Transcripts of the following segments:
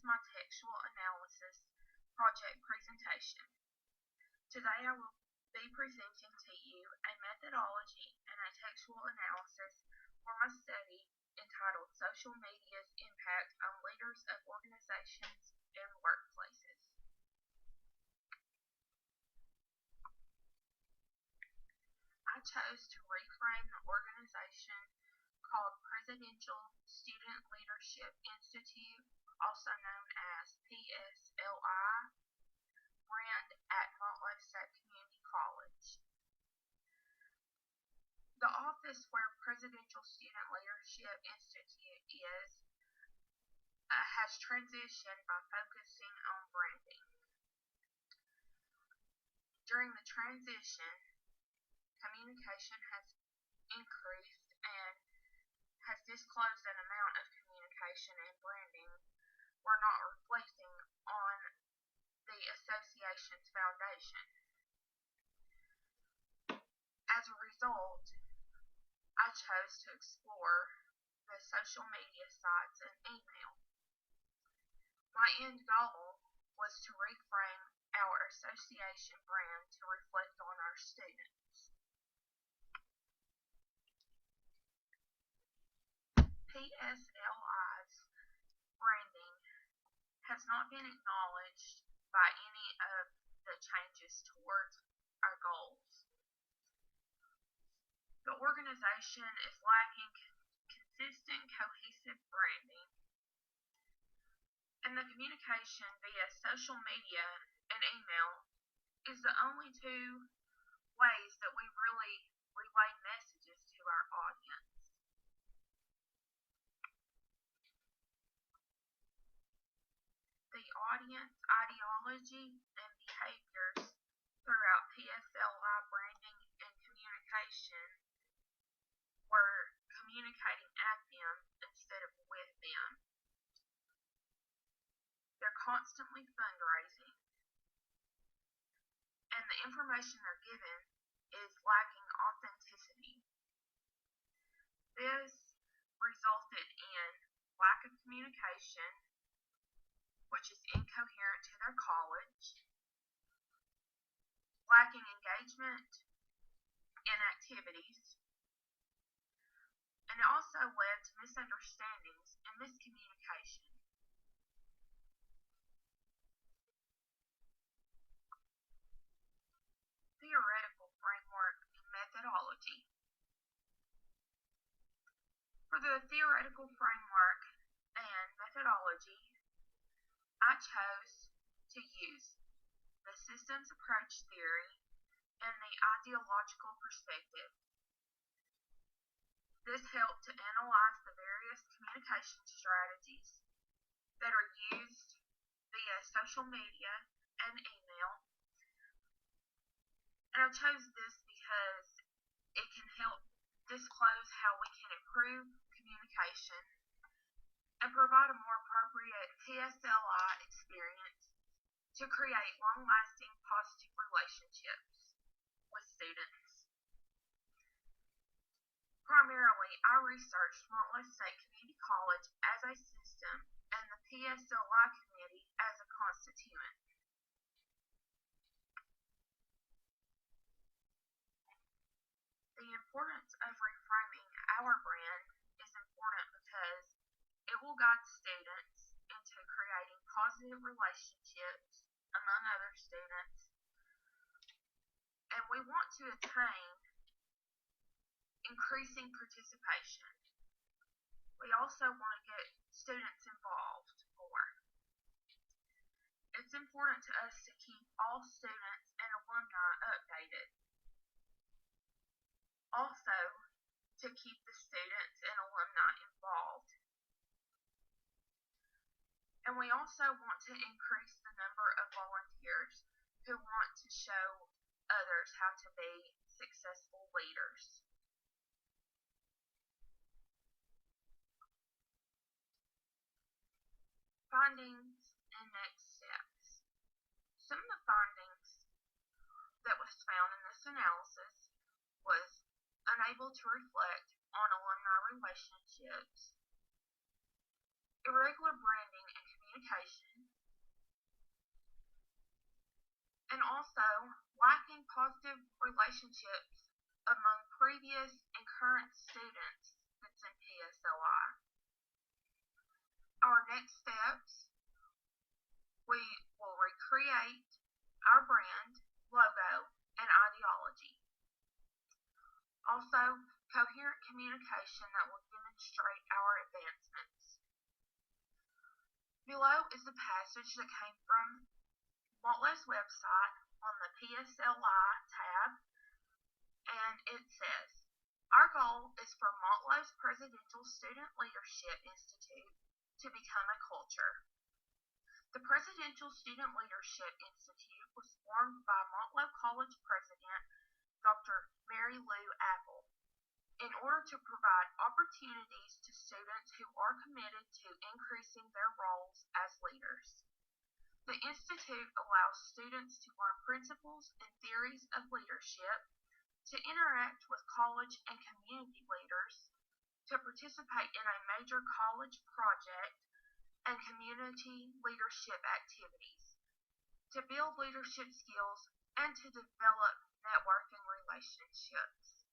my textual analysis project presentation. Today I will be presenting to you a methodology and a textual analysis for my study entitled Social Media's Impact on Leaders of Organizations and Workplaces. I chose to reframe the organization called Presidential Student Leadership Institute, also known as PSLI, brand at Montlaisette Community College. The office where Presidential Student Leadership Institute has transitioned by focusing on branding. During the transition, communication has increased and has disclosed an amount of communication and branding were not reflecting on the association's foundation. As a result, I chose to explore the social media sites and email. My end goal was to reframe our association brand to reflect on our students. PSLI's branding has not been acknowledged by any of the changes towards our goals. The organization is lacking consistent, cohesive branding, and the communication via social media and email is the only two ways that we really relay messages to our audience. The audience ideology and behaviors throughout PSLI branding and communication were communicating at them instead of with them. They're constantly fundraising, and the information they're given is lacking authenticity. This resulted in lack of communication, which is incoherent to their college, lacking engagement in activities, and it also led to misunderstandings and miscommunication. Theoretical framework and methodology. For the theoretical framework and methodology, I chose to use the systems approach theory and the ideological perspective. This helped to analyze the various communication strategies that are used via social media and email. And I chose this because it can help disclose how we can improve communication and provide a more appropriate PSLI experience to create long-lasting positive relationships with students. Primarily, I researched Montlaisette Community College as a system and the PSLI committee as a constituent. The importance of reframing our brand is important because it will guide students into creating positive relationships among other students, and we want to attain increasing participation. We also want to get students involved more. It's important to us to keep all students and alumni updated. Also, to keep the students and alumni involved. And we also want to increase the number of volunteers who want to show others how to be successful leaders. Findings and next steps. Some of the findings that was found in this analysis was unable to reflect on alumni relationships, irregular branding and communication, and also lacking positive relationships among previous and current students that's in PSLI. Our next steps, we will recreate our brand, logo, and ideology. Also, coherent communication that will demonstrate our advancements. Below is the passage that came from Motlow's website on the PSLI tab, and it says, our goal is for Motlow's Presidential Student Leadership Institute to become a culture. The Presidential Student Leadership Institute was formed by Motlow College President Dr. Mary Lou Apple in order to provide opportunities to students who are committed to increasing their roles as leaders. The Institute allows students to learn principles and theories of leadership, to interact with college and community leaders, to participate in a major college project and community leadership activities, to build leadership skills, and to develop networking relationships.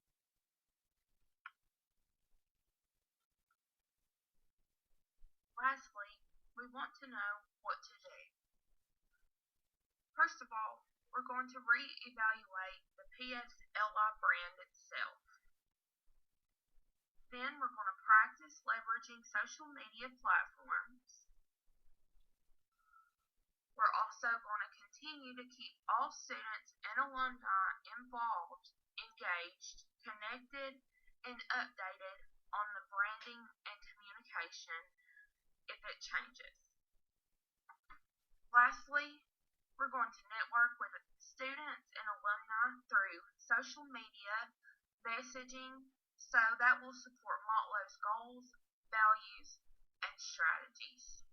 Lastly, we want to know what to do. First of all, we're going to re-evaluate the PSLI brand itself. Then we're going to practice leveraging social media platforms. We're also going to continue to keep all students and alumni involved, engaged, connected, and updated on the branding and communication if it changes. Lastly, we're going to network with students and alumni through social media, messaging, so that will support Motlow's goals, values, and strategies.